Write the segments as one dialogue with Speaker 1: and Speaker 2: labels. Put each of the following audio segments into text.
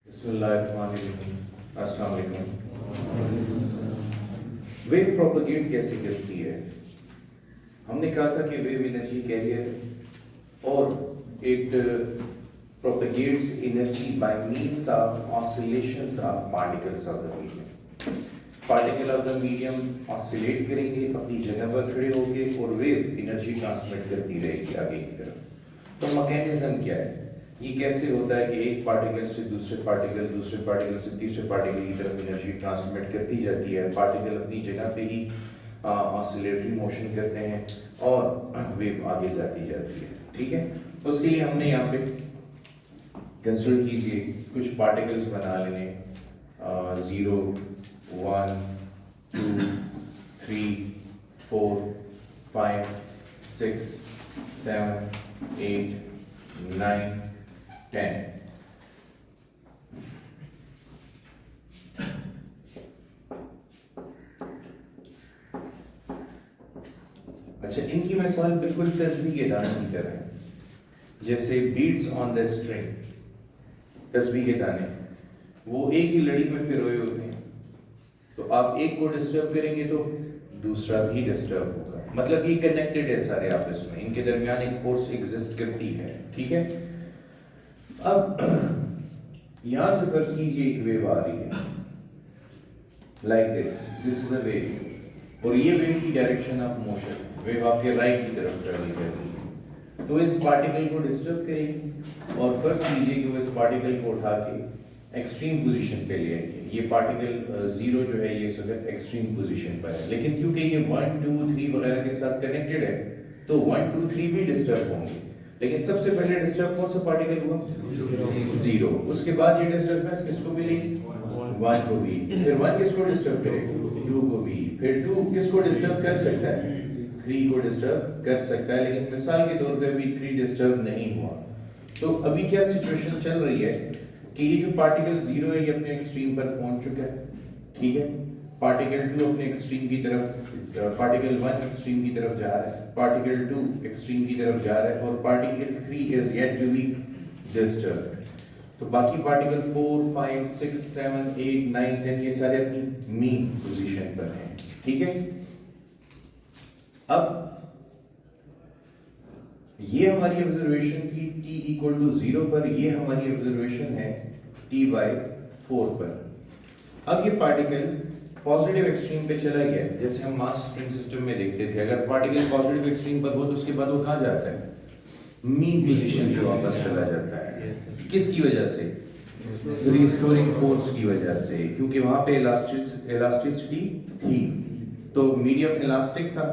Speaker 1: बिस्मिल्लाहिर्रहमानिर्रहीम। अस्सलाम वालेकुम। वेव प्रोपेगेट कैसे करती है? हमने कहा था कि वेव एनर्जी कैरियर और it propagates energy by means of oscillations of particles of the medium. Particle of the medium oscillate करेंगे अपनी जगह पर खड़े होके और वेव एनर्जी ट्रांसमिट करती रहेगी आगे की तरफ। तो मैकेनिज्म क्या है, ये कैसे होता है कि एक पार्टिकल से दूसरे पार्टिकल से तीसरे पार्टिकल की तरफ एनर्जी ट्रांसमिट करती जाती है। पार्टिकल अपनी जगह पे ही ऑसिलेटरी मोशन करते हैं और वेव आगे जाती जाती है। ठीक है, तो उसके लिए हमने यहाँ पे कंसिडर कीजिए कुछ पार्टिकल्स बना लेने 0 1 2 3 4 5 6 7 8 9 10। अच्छा, इनकी मिसाल बिल्कुल तस्बीह के दाने की तरह है, जैसे बीड्स ऑन द स्ट्रिंग। तस्बीह के दाने वो एक ही लड़ी में पिरोए होते हैं, तो आप एक को डिस्टर्ब करेंगे तो दूसरा भी डिस्टर्ब होगा। मतलब ये कनेक्टेड है सारे आपस में, इनके दरमियान एक फोर्स एग्जिस्ट करती है। ठीक है, अब यहां से फर्ज कीजिए एक वेव आ रही है like this is a wave, और ये वेव की डायरेक्शन ऑफ मोशन, वेव आपके राइट की तरफ ट्रेवल कर रही है, तो इस पार्टिकल को डिस्टर्ब करेगी और फर्ज कीजिए कि वो इस पार्टिकल को उठा के एक्सट्रीम पोजीशन पे ले आएंगे। ये पार्टिकल 0 जो है ये इस वक्त एक्सट्रीम पोजीशन पर है, लेकिन क्योंकि ये 1 2 3 वगैरह के साथ कनेक्टेड है तो 1 2 3 भी डिस्टर्ब होंगे, लेकिन सबसे पहले डिस्टर्ब कौन सा पार्टिकल हुआ? 0। उसके बाद ये डिस्टर्बेंस किसको मिलेगी? 1 को भी। फिर 1 किसको डिस्टर्ब करेगा? 2 को भी। फिर 2 किसको डिस्टर्ब कर सकता है? 3 को डिस्टर्ब कर सकता है, लेकिन मिसाल के तौर पे अभी 3 डिस्टर्ब नहीं हुआ। तो अभी क्या सिचुएशन चल रही है कि ये जो पार्टिकल 0 है ये अपने एक्सट्रीम पर पहुंच चुका है। ठीक है, पार्टिकल 2 अपने एक्सट्रीम की तरफ, पार्टिकल 1 एक्सट्रीम की तरफ जा रहा है, पार्टिकल 2 एक्सट्रीम की तरफ जा रहा है, और particle 3 is yet to be disturbed. तो बाकी पार्टिकल 4 5 6 7 8 9 10 ये सारे अपनी मीन पोजीशन पर हैं। ठीक है, अब ये हमारी ऑब्जर्वेशन थी t इक्वल टू 0 पर, ये हमारी ऑब्जर्वेशन है t/4 पर। अब ये पार्टिकल पॉजिटिव एक्सट्रीम पे चला गया, जैसे हम मास स्प्रिंग सिस्टम में देखते थे, अगर पार्टिकल पॉजिटिव एक्सट्रीम पर हो तो उसके बाद वो कहां जाता है? मीन पोजीशन पे वापस चला जाता है। किसकी वजह से? रिस्टोरिंग फोर्स की वजह से, क्योंकि वहां पे इलास्टिसिटी थी, तो मीडियम इलास्टिक था,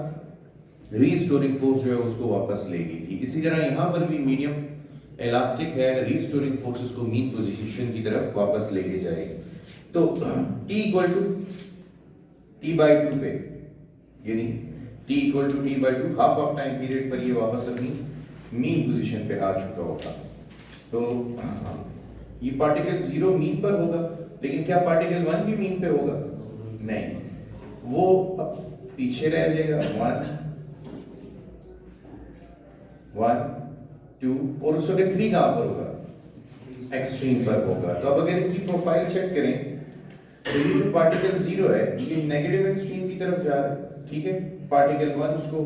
Speaker 1: रीस्टोरिंग फोर्स जो है उसको वापस ले गई थी। इसी तरह यहां पर भी मीडियम इलास्टिक है, रीस्टोरिंग फोर्स उसको मीन पोजीशन की तरफ वापस लेके जाएगी। तो t इक्वल टू t/2 पे, यानी t equal to t/2 half of time period पर ये वापस अपनी मीन पोजीशन पे आ चुका होगा। तो ये पार्टिकल 0 मीन पर होगा, लेकिन क्या पार्टिकल 1 भी मीन पे होगा? नहीं, वो अब पीछे रह जाएगा। 1 2 और उस वक्त 3 कहां पर होगा? एक्सट्रीम पर होगा। तो अब अगर इनकी प्रोफाइल चेक करें तो ये जो पार्टिकल 0 है ये नेगेटिव एक्सट्रीम की तरफ जा रहा है। ठीक है, पार्टिकल 1 उसको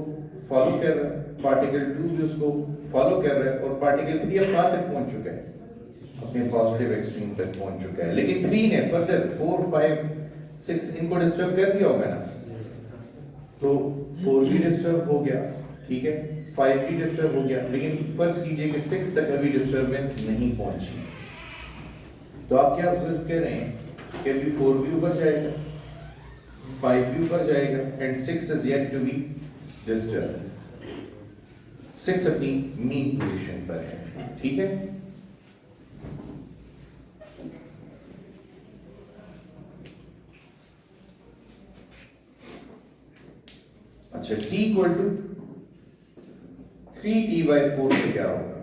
Speaker 1: फॉलो कर रहा है, पार्टिकल 2 भी उसको फॉलो कर रहा है, और पार्टिकल 3 अब कहां तक पहुंच चुका है? अपने पॉजिटिव एक्सट्रीम तक पहुंच चुका है। लेकिन 3 ने फर्दर 4 5 6 इनको डिस्टर्ब कर दिया होगा ना, तो 4 भी डिस्टर्ब हो गया। ठीक है, 5 भी डिस्टर्ब हो गया, लेकिन फर्ज कीजिए कि 6 तक अभी डिस्टर्बेंस नहीं पहुंची। तो आप क्या ऑब्जर्व कर रहे हैं कि अभी 4 भी ऊपर जाएगा, 5 भी ऊपर जाएगा, and 6 is yet to be disturb. 6 अपनी मीन पोजीशन पर है। ठीक है, अच्छा, t इक्वल टू 3t/4 पे क्या होगा?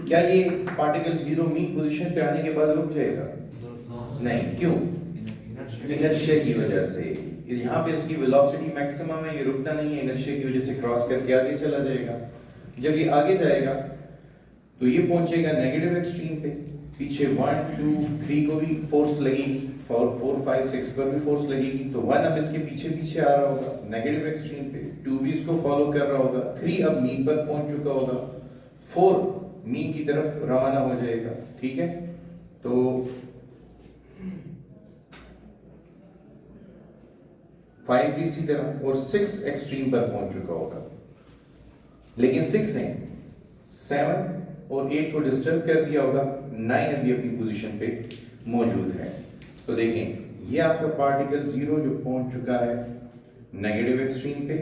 Speaker 1: क्या ये पार्टिकल 0 मीन पोजीशन पे आने के बाद रुक जाएगा? नहीं। क्यों? इनर्शिया की वजह से। यहाँ पे इसकी वेलोसिटी मैक्सिमम है, ये रुकता नहीं है, इनर्शिया की वजह से क्रॉस करके आगे चला जाएगा। जब ये आगे जाएगा तो ये पहुंचेगा नेगेटिव एक्सट्रीम पे, पीछे 1 2 3 को भी फोर्स लगेगी, 4 5 6 पर भी फोर्स लगेगी, तो 1 अब इसके पीछे पीछे आ रहा होगा नेगेटिव एक्सट्रीम पे, 2 भी इसको फॉलो कर रहा होगा, 3 अब मीन पर पहुंच चुका होगा, 4 मीन की तरफ रवाना हो जाएगा। ठीक है, तो 5 भी इसी तरह, और 6 एक्सट्रीम पर पहुंच चुका होगा, लेकिन 6 ने 7 और 8 को डिस्टर्ब कर दिया होगा, 9 अभी अपनी पोजीशन पे मौजूद है। तो देखें ये आपका पार्टिकल 0 जो पहुंच चुका है नेगेटिव एक्सट्रीम पे,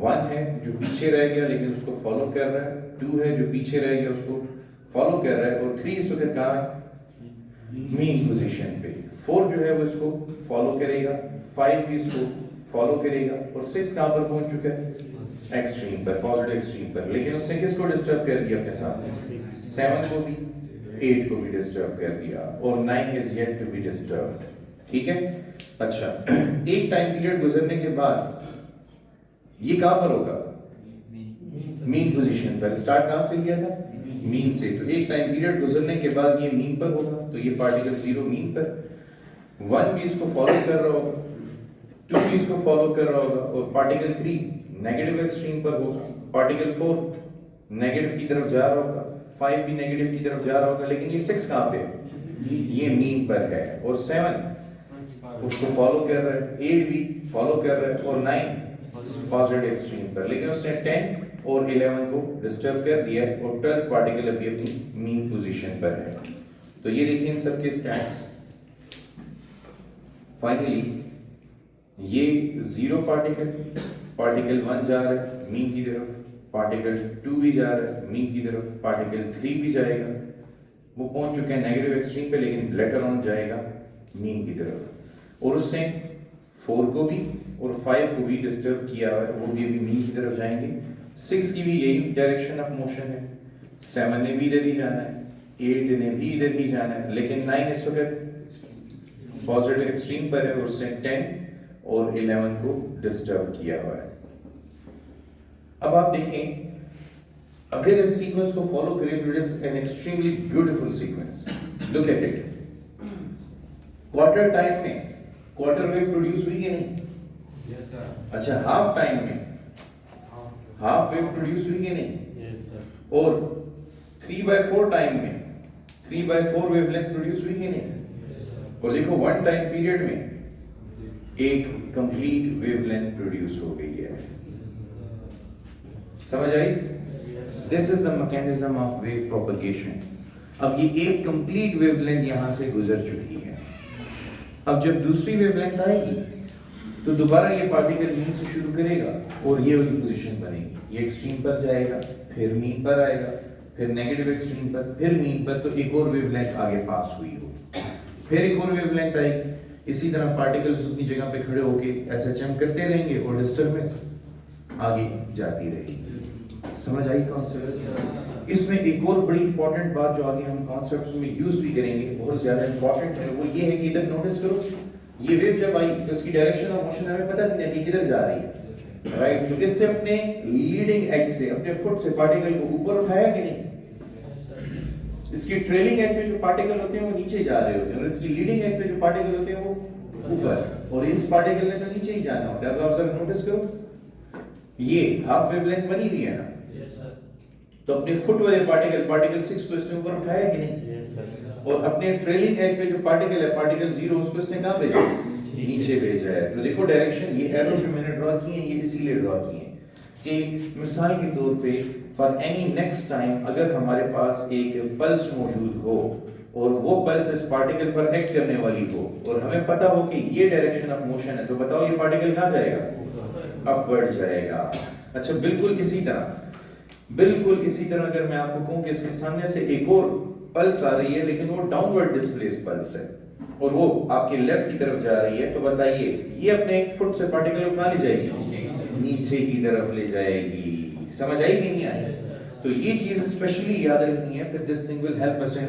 Speaker 1: 1 है जो पीछे रह गया लेकिन उसको फॉलो कर रहा है, 2 है जो पीछे रह गया उसको फॉलो कर रहा है, और 3 इस वक्त कहाँ है मेन पोजीशन पे, 4 जो है वो इसको फॉलो करेगा, 5 भी इसको फॉलो करेगा, और 6 कहाँ पर पहुंच चुका है एक्सट्रीम पर, पॉजिटिव एक्सट्रीम पर, लेकिन उसने किसको डिस्टर्ब कर दिया अपने साथ, 7 को भी 8 को भी डिस्टर्ब कर दिया, और 9 is yet to be disturbed. ठीक है, अच्छा एक टाइम पीरियड गुजरने के बाद ये कहां पर होगा मीन पोजीशन पर, स्टार्ट कहां से लिया था मीन से, तो एक टाइम पीरियड गुजरने के बाद ये मीन पर होगा, तो ये पार्टिकल 0 मीन पर, 1 भी इसको फॉलो कर रहा होगा, 2 भी इसको फॉलो कर रहा होगा, और पार्टिकल 3 नेगेटिव एक्सट्रीम पर होगा, पार्टिकल 4 नेगेटिव की तरफ जा रहा होगा, 5 भी नेगेटिव की तरफ जा रहा होगा, लेकिन ये 6 कहां पे है ये मीन पर है, और 7 उसको फॉलो कर रहा है, 8 भी फॉलो कर रहा है, और 9 पॉजिटिव एक्सट्रीम पर, लेकिन उसने 10 और 11 को डिस्टर्ब कर दिया है, और 12 पार्टिकल अभी अपनी मीन पोजीशन पर है। तो ये देखिए इन सबके स्टैट्स, फाइनली ये 0 पार्टिकल 1 जा रहा है मीन की तरफ, पार्टिकल 2 भी जा रहा है मीन की तरफ, पार्टिकल 3 भी जाएगा, वो पहुंच चुके हैं नेगेटिव एक्सट्रीम पे, लेकिन लेटर ऑन जाएगा मीन की तरफ, और उससे 4 को भी और 5 को भी डिस्टर्ब किया है, वो भी अभी मीन की तरफ जाएंगे, 6 की भी यही डायरेक्शन ऑफ मोशन है, 7 ने भी इधर ही जाना है, 8 ने भी इधर ही जाना है, लेकिन 9 इस वक्त पॉजिटिव एक्सट्रीम पर है, और उससे 10 और 11 को डिस्टर्ब किया हुआ है। अब आप देखें अगर इस सीक्वेंस को फॉलो करें तो it is an extremely beautiful sequence, look at it. Quarter time में क्वार्टर वेव प्रोड्यूस हुई कि नहीं?
Speaker 2: Yes sir.
Speaker 1: अच्छा हाफ टाइम में हाफ वेव प्रोड्यूस हुई कि नहीं?
Speaker 2: Yes sir.
Speaker 1: और 3/4 टाइम में 3/4 वेवलेंथ प्रोड्यूस हुई कि नहीं?
Speaker 2: Yes sir.
Speaker 1: और देखो 1 टाइम पीरियड में एक कंप्लीट वेवलेंथ प्रोड्यूस हो गई है, समझ आई? This is the mechanism of wave propagation. अब ये एक कंप्लीट वेवलेंथ यहां से गुजर चुकी है, अब जब दूसरी वेवलेंथ आएगी तो दोबारा ये पार्टिकल मीन से शुरू करेगा, और ये वाली पोजीशन बनेगी, ये एक्सट्रीम पर जाएगा, फिर मीन पर आएगा, फिर नेगेटिव एक्सट्रीम पर, फिर मीन पर, तो एक और वेवलेंथ आगे पास हुई होगी, फिर एक और वेवलेंथ आएगी, इसी तरह पार्टिकल्स अपनी जगह पे खड़े होके SHM करते रहेंगे और डिस्टर्बेंस आगे जाती रहेगी। समझ आई कॉन्सेप्ट? इसमें एक और बड़ी इंपॉर्टेंट बात जो आगे हम कॉन्सेप्ट्स में यूज भी करेंगे, बहुत ज्यादा इंपॉर्टेंट है, वो ये है कि इधर नोटिस करो, ये वेव जब आई तो इसकी डायरेक्शन ऑफ मोशन हमें पता नहीं है कि किधर जा रही है, राइट? तो इससे अपने लीडिंग एज से, अपने फुट से पार्टिकल को ऊपर उठाया कि नहीं? इसकी ट्रेलिंग एज पे जो पार्टिकल होते हैं वो नीचे जा रहे होते हैं, और इसकी लीडिंग एज पे जो पार्टिकल होते हैं वो ऊपर, और इस पार्टिकल ने तो नीचे ही जाना होता है। अब आप जरा नोटिस करो, ये हाफ वेवलेंथ बनी हुई है ना, तो अपने फुट वाले पार्टिकल 6 को इसने ऊपर उठाया कि नहीं?
Speaker 2: Yes sir.
Speaker 1: और अपने ट्रेलिंग एज पे जो पार्टिकल है पार्टिकल 0 उसको इसने कहां भेजा? नीचे भेजा है। तो देखो डायरेक्शन, ये एरो जो मैंने ड्रॉ किए हैं ये इसीलिए ड्रॉ किए हैं कि मिसाल के तौर पे फॉर एनी नेक्स्ट टाइम अगर हमारे पास एक पल्स मौजूद हो और वो पल्स इस पार्टिकल पर एक्ट करने वाली हो, और हमें पता हो कि ये डायरेक्शन ऑफ मोशन है, तो बताओ ये पार्टिकल कहां जाएगा? अपवर्ड जाएगा। अच्छा बिल्कुल इसी तरह अगर मैं आपको कहूं कि इसके सामने से एक और पल्स आ रही है, लेकिन वो डाउनवर्ड डिस्प्लेस पल्स है और वो आपके लेफ्ट की तरफ जा रही है, तो बताइए ये अपने फुट से पार्टिकल को कहां ले जाएगी? नीचे की तरफ ले जाएगी। समझ आई कि नहीं आई? तो ये चीज स्पेशली याद रखनी है, फिर this thing will help us in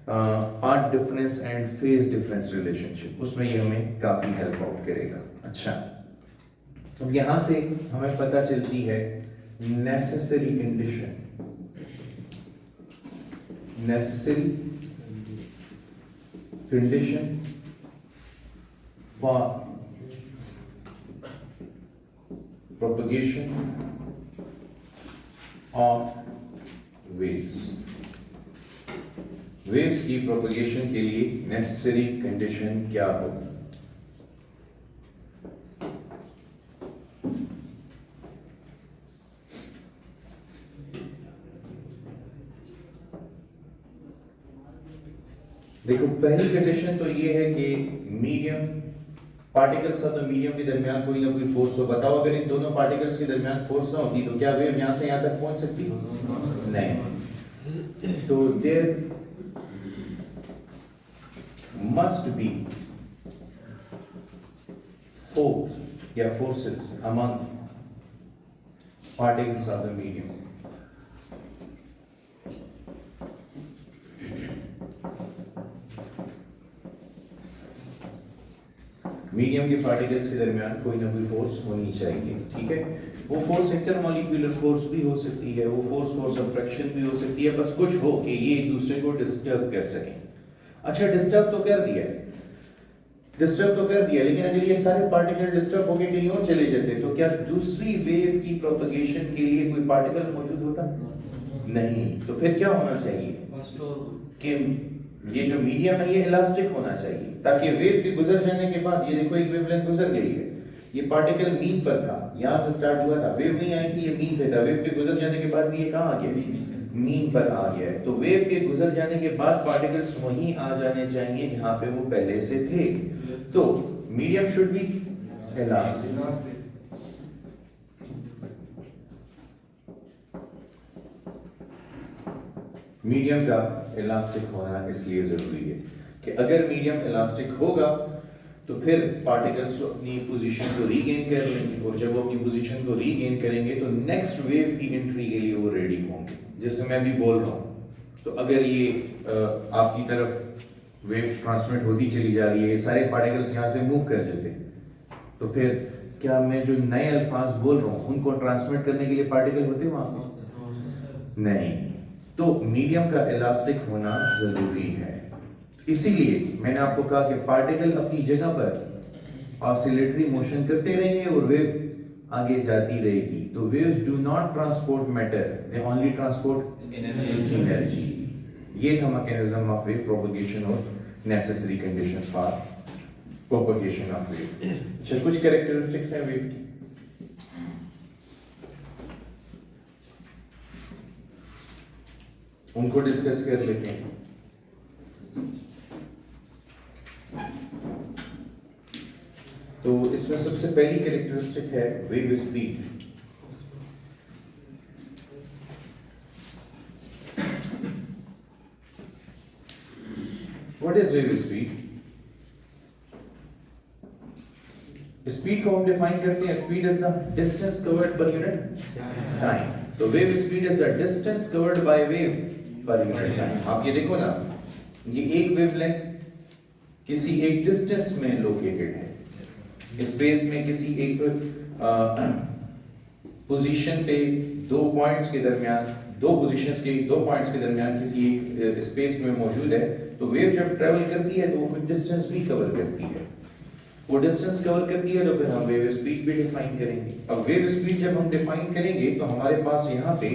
Speaker 1: path difference and phase difference relationship, उसमें ये हमें काफी हेल्प आउट करेगा। अच्छा, तो यहां से हमें पता चलती है necessary condition for propagation of waves. Waves की प्रोपगेशन के लिए नेसेसरी कंडीशन क्या होगी? देखो, पहली कंडीशन तो ये है कि मीडियम पार्टिकल्स और मीडियम के दरमियान कोई ना कोई फोर्स हो। बताओ, अगर इन दोनों पार्टिकल्स के दरमियान फोर्स ना होती तो क्या वेव यहां से यहां तक पहुंच सकती? नहीं। तो देयर must be force या forces among particles of the medium. Medium के पार्टिकल्स के दरमियान कोई ना कोई फोर्स होनी चाहिए, ठीक है। वो फोर्स इंटरमॉलिक्यूलर फोर्स भी हो सकती है, वो फोर्स ऑफ फ्रिक्शन भी हो सकती है, बस कुछ हो कि ये एक दूसरे को डिस्टर्ब कर सकें। अच्छा, डिस्टर्ब तो कर दिया, लेकिन अगर ये सारे पार्टिकल डिस्टर्ब होके कहीं और चले जाते तो क्या दूसरी वेव की प्रोपगेशन के लिए कोई पार्टिकल मौजूद होता? नहीं। तो फिर क्या होना चाहिए कि ये जो मीडियम है ये इलास्टिक होना चाहिए, ताकि वेव के गुजर जाने के बाद, ये देखो एक वेवलेंथ गुजर गई है, ये पार्टिकल मीन पर था, यहां से स्टार्ट हुआ था, वेव नहीं आई थी, ये मीन पे था, वेव के गुजर जाने के बाद भी ये कहां आ गया? मीन पर आ गया है। तो वेव के गुजर जाने के बाद पार्टिकल्स वहीं आ जाने चाहिए जहां पे वो पहले से थे। तो medium should be elastic. Medium का इलास्टिक होना इसलिए जरूरी है कि अगर मीडियम इलास्टिक होगा तो फिर पार्टिकल्स अपनी पोजीशन को रीगेन कर लेंगे, और जब वो अपनी पोजीशन को रीगेन करेंगे तो नेक्स्ट वेव की एंट्री के लिए वो रेडी होंगे। जैसे मैं भी बोल रहा हूँ, तो अगर ये आपकी तरफ वेव ट्रांसमिट होती चली जा रही है, ये सारे पार्टिकल्स यहाँ से मूव कर लेते, तो फिर क्या मैं जो नए अल्फाज बोल रहा हूँ उनको ट्रांसमिट करने के लिए पार्टिकल होते वहां पर? नहीं। तो मीडियम का इलास्टिक होना जरूरी है। इसीलिए मैंने आपको कहा कि पार्टिकल अपनी जगह पर ऑसिलेटरी मोशन करते रहेंगे और वेव आगे जाती रहेगी। तो waves do not transport matter, they only transport energy. ये था मैकेनिज्म ऑफ वेव प्रोपगेशन और necessary conditions for propagation of wave. अच्छा, कुछ कैरेक्टरिस्टिक्स हैं वेव की। उनको डिस्कस कर लेते हैं। तो इसमें सबसे पहली कैरेक्टरिस्टिक है wave speed. What is wave speed? Speed को हम डिफाइन करते हैं, speed is the distance covered per unit time. तो wave speed is the distance covered by wave per unit time. आप ये देखो ना, ये एक वेवलेंथ किसी एक डिस्टेंस में लोकेटेड है, स्पेस में किसी एक पोजीशन पे दो पॉइंट्स के दरमियान, दो पॉइंट्स के दरमियान किसी एक स्पेस में मौजूद है। तो वेव जब ट्रेवल करती है तो वो कुछ डिस्टेंस भी कवर करती है, वो डिस्टेंस कवर करती है, तो फिर हम वेव स्पीड भी डिफाइन करेंगे। अब वेव स्पीड जब हम डिफाइन करेंगे तो हमारे पास यहाँ पे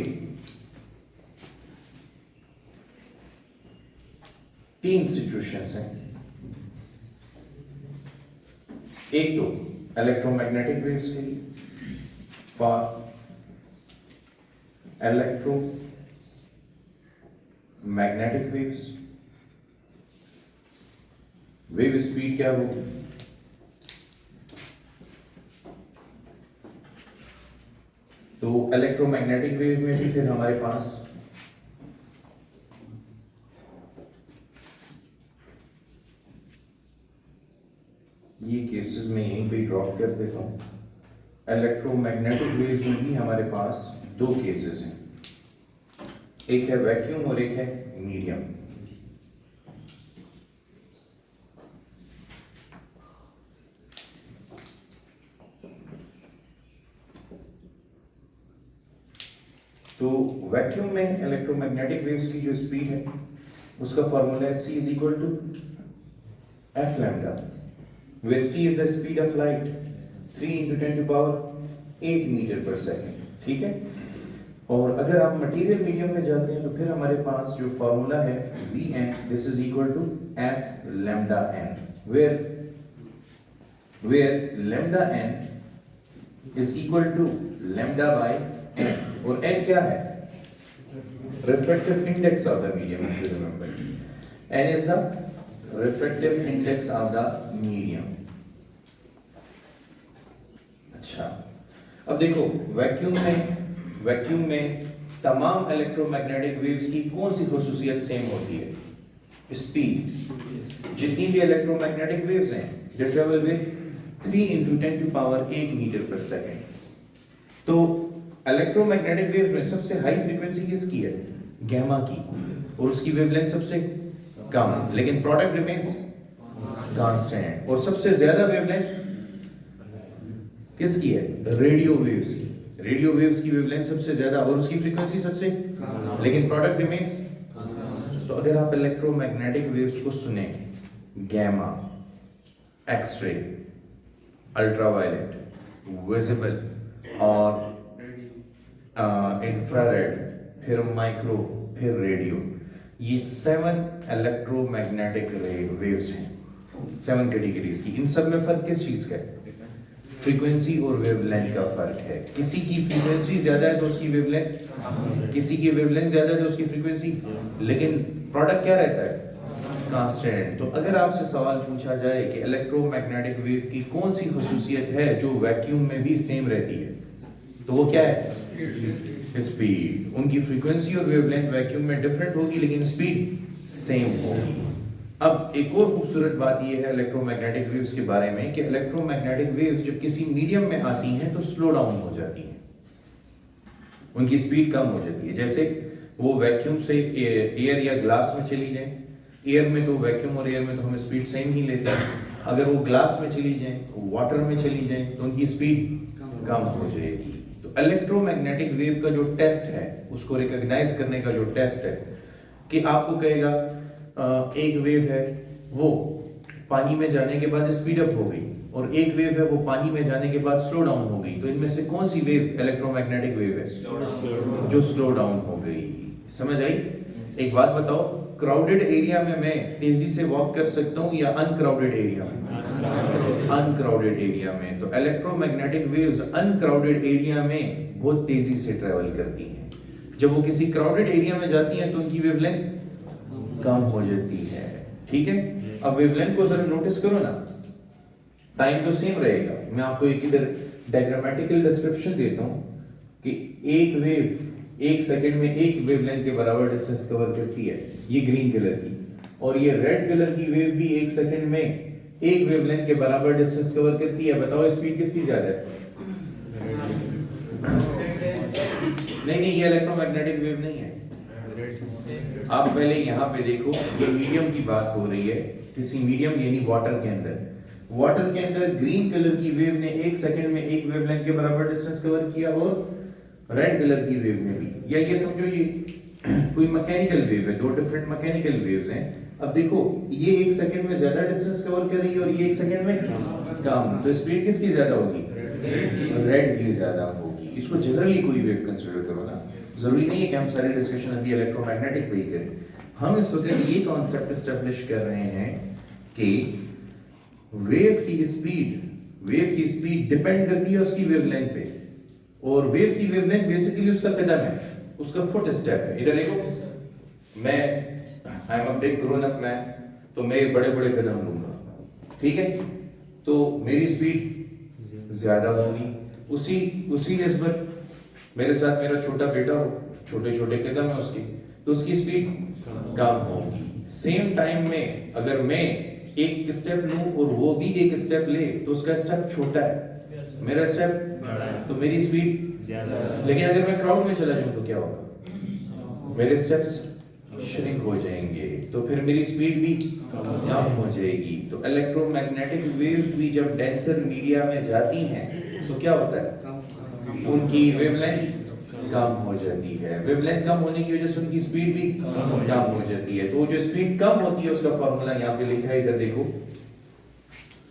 Speaker 1: तीन सिचुएशंस हैं। एक तो इलेक्ट्रोमैग्नेटिक वेव्स के लिए, for electromagnetic waves wave speed क्या होगी? तो इलेक्ट्रोमैग्नेटिक वेव में भी फिर हमारे पास ये केसेस में यहीं पे ड्रॉप कर देता हूं। इलेक्ट्रोमैग्नेटिक वेव्स में भी हमारे पास दो केसेस हैं, एक है वैक्यूम और एक है मीडियम। तो वैक्यूम में इलेक्ट्रोमैग्नेटिक वेव्स की जो स्पीड है उसका फॉर्मूला है C is equal to f lambda, where c is the speed of light, 3 into 10 to power 8 metre पर सेकेंड, ठीक है। और अगर आप मटेरियल मीडियम में जाते हैं तो फिर हमारे पास जो फॉर्मूला है Vn, this is equal to f lambda n, where lambda n is equal to lambda by n, और n क्या है? Refractive index of the medium, if you remember. N is the refractive index of the medium. अच्छा, अब देखो vacuum में तमाम electromagnetic waves की कौन सी खुसूसियत सेम होती है? स्पीड। जितनी भी इलेक्ट्रोमैग्नेटिक वेव्स हैं they travel with 3 into 10 to power 8 metre पर सेकेंड। तो इलेक्ट्रोमैग्नेटिक वेव्स में सबसे हाई फ्रीक्वेंसी किसकी है? गैमा की, और उसकी वेवलेंथ सबसे कम, लेकिन प्रोडक्ट रिमेंस कांस्टेंट। और सबसे ज्यादा वेवलेंथ किसकी है? रेडियो वेव्स की। रेडियो वेव्स की वेवलेंथ सबसे ज्यादा और उसकी फ्रीक्वेंसी सबसे, लेकिन प्रोडक्ट रिमेंस। तो अगर आप इलेक्ट्रोमैग्नेटिक वेव्स को सुने, गैमा, एक्सरे, अल्ट्रावायलेट, विजिबल और इंफ्रारेड, फिर माइक्रो, फिर रेडियो, ये 7 इलेक्ट्रोमैग्नेटिक वेव्स हैं, 7 कैटेगरीज की। इन सब में फर्क किस चीज का है? फ्रीक्वेंसी और वेवलेंथ का फर्क है। किसी की फ्रीक्वेंसी ज्यादा है तो उसकी वेवलेंथ, किसी की वेवलेंथ ज्यादा है तो उसकी फ्रीक्वेंसी, लेकिन प्रोडक्ट क्या रहता है? कांस्टेंट। तो अगर आपसे सवाल पूछा जाए कि इलेक्ट्रोमैग्नेटिक वेव की कौन सी खुसूसियत है जो वैक्यूम में भी सेम रहती है, तो वो क्या है? स्पीड। उनकी फ्रीक्वेंसी और वेवलेंथ वैक्यूम में डिफरेंट होगी लेकिन स्पीड सेम होगी। अब एक और खूबसूरत बात यह है इलेक्ट्रोमैग्नेटिक वेव्स के बारे में कि इलेक्ट्रोमैग्नेटिक वेव्स जब किसी मीडियम में आती हैं तो स्लो डाउन हो जाती हैं, उनकी स्पीड कम हो जाती है। जैसे वो वैक्यूम से एयर या ग्लास में चली जाए, एयर में तो वैक्यूम और एयर में तो हम स्पीड सेम ही लेते हैं। अगर वो ग्लास में चली जाए, वाटर में चली जाए तो उनकी स्पीड कम हो जाएगी। तो इलेक्ट्रोमैग्नेटिक वेव का जो टेस्ट है, उसको रिकॉग्नाइज करने का जो टेस्ट है कि आपको कहेगा एक वेव है वो पानी में जाने के बाद स्पीड अप हो गई और एक वेव है वो पानी में जाने के बाद स्लो डाउन हो गई, तो इनमें से कौन सी वेव इलेक्ट्रोमैग्नेटिक वेव है? जो स्लो डाउन हो गई। समझ आई? एक बात बताओ, क्राउडेड एरिया में मैं तेजी से वॉक कर सकता हूँ या अनक्राउडेड एरिया में? अनक्राउडेड एरिया में। तो इलेक्ट्रोमैग्नेटिक वेव्स अनक्राउडेड एरिया में बहुत तेजी से ट्रेवल करती हैं। जब वो किसी क्राउडेड एरिया में जाती हैं तो उनकी वेवलेंथ कम हो जाती है। ठीक है, अब वेवलेंथ को जरा नोटिस करो ना, टाइम तो सेम रहेगा। मैं आपको एक इधर डायग्रामेटिकल डिस्क्रिप्शन देता हूं कि एक वेव 1 सेकंड में एक वेवलेंथ के बराबर डिस्टेंस कवर करती है, ये ग्रीन कलर की, और ये रेड कलर की वेव भी 1 सेकंड में एक वेवलेंथ के बराबर डिस्टेंस कवर करती है। बताओ स्पीड किसकी ज्यादा है? नहीं, ये इलेक्ट्रोमैग्नेटिक वेव नहीं है। आप पहले यहाँ पे देखो, ये मीडियम की बात हो रही है, किसी मीडियम यानी वाटर के अंदर ग्रीन कलर की वेव ने 1 सेकंड में एक वेवलेंथ के बराबर डिस्टेंस कवर किया और रेड कलर की वेव ने भी। या ये समझो ये कोई मैकेनिकल वेव है, 2 डिफरेंट मैकेनिकल वेव्स हैं। अब देखो ये 1 सेकंड में ज्यादा डिस्टेंस कवर कर रही है और ये 1 सेकंड में कम, तो स्पीड किसकी ज्यादा होगी? रेड की ज्यादा होगी। इसको जनरली कोई वेव कंसीडर करो ना, जरूरी नहीं है कि हम सारे डिस्कशन अभी इलेक्ट्रोमैग्नेटिक पे ही करें। हम इस वक्त ये कॉन्सेप्ट एस्टेब्लिश कर रहे हैं कि वेव की स्पीड डिपेंड करती है उसकी वेवलेंथ पे, और वेव की वेवलेंथ बेसिकली उसका कदम है, उसका फुट स्टेप है। इधर देखो, मैं I am a big grown up man, तो मैं बड़े बड़े कदम लूंगा, ठीक है, तो मेरी स्पीड ज्यादा होगी। उसी निस्बत मेरे साथ मेरा छोटा बेटा हो, छोटे छोटे कदम है उसके, तो उसकी स्पीड कम होगी। सेम टाइम में अगर मैं एक स्टेप लूं और वो भी एक स्टेप ले तो उसका स्टेप छोटा है, मेरा स्टेप तो मेरी स्पीड ज्यादा। लेकिन अगर मैं क्राउड में चला जाऊं तो क्या होगा? मेरे स्टेप्स श्रिंक हो जाएंगे, तो फिर मेरी स्पीड भी कम हो जाएगी। तो इलेक्ट्रोमैग्नेटिक वेव्स भी जब डेंसर मीडिया में जाती हैं तो क्या होता है? उनकी वेवलेंथ कम हो जाती है। वेवलेंथ कम होने की वजह से उनकी स्पीड भी कम हो जाती है। तो जो स्पीड कम होती है उसका फॉर्मूला यहाँ पे लिखा है, इधर देखो,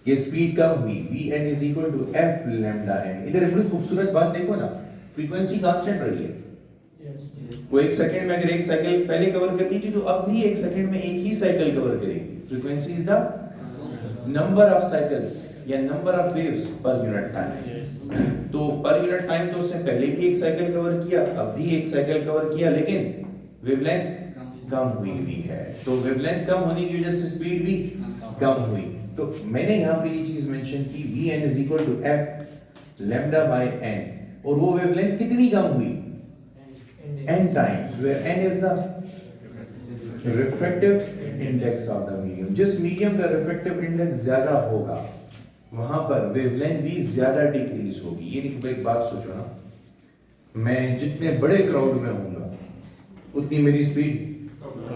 Speaker 1: ये स्पीड कब हुई, Vn is equal to f lambda n. इधर एक बड़ी खूबसूरत बात देखो ना, फ्रीक्वेंसी कांस्टेंट रही है। वो एक सेकंड में अगर एक साइकिल पहले कवर करती थी तो अब भी एक सेकंड में एक ही साइकिल कवर करेगी। Frequency is the number of cycles or number of waves per unit time. तो पर यूनिट टाइम तो उससे पहले भी एक साइकिल कवर किया, अब भी एक साइकिल कवर किया, लेकिन वेवलेंथ कम हुई है। तो वेवलेंथ कम होने की वजह से स्पीड भी कम हुई। तो मैंने यहाँ पे ये चीज मेंशन की, Vn is equal to f lambda by n, और वो वेवलेंथ कितनी कम हुई, n times, where n is the refractive index of the medium। जिस मीडियम का refractive index ज्यादा होगा वहां पर वेवलेंथ भी ज्यादा डिक्रीज होगी। ये नहीं, एक बात सोचो ना, मैं जितने बड़े क्राउड में होऊंगा उतनी मेरी स्पीड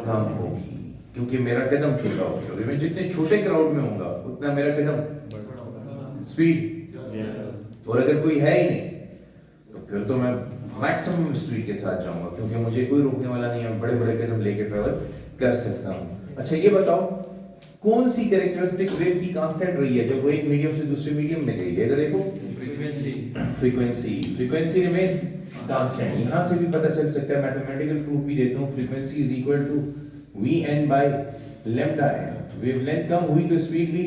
Speaker 1: कम होगी क्योंकि मेरा कदम छोटा होगा। मैं जितने छोटे क्राउड में होऊंगा उतना मेरा कदम स्पीड, और अगर कोई है ही नहीं तो फिर तो मैं मैक्सिमम स्पीड के साथ जाऊंगा क्योंकि मुझे कोई रोकने वाला नहीं है, बड़े बड़े कदम लेके ट्रैवल कर सकता हूं। अच्छा ये बताओ कौन सी कैरेक्टरिस्टिक वेव की कांस्टेंट रही है जब वो एक मीडियम से दूसरे मीडियम में गई है? इधर देखो, फ्रीक्वेंसी रिमेन्स कांस्टेंट। यहां से भी पता चल सकता है, मैथमेटिकल प्रूफ भी देता हूं, frequency is equal to Vn by lambda N. Wavelength कम हुई तो स्पीड भी,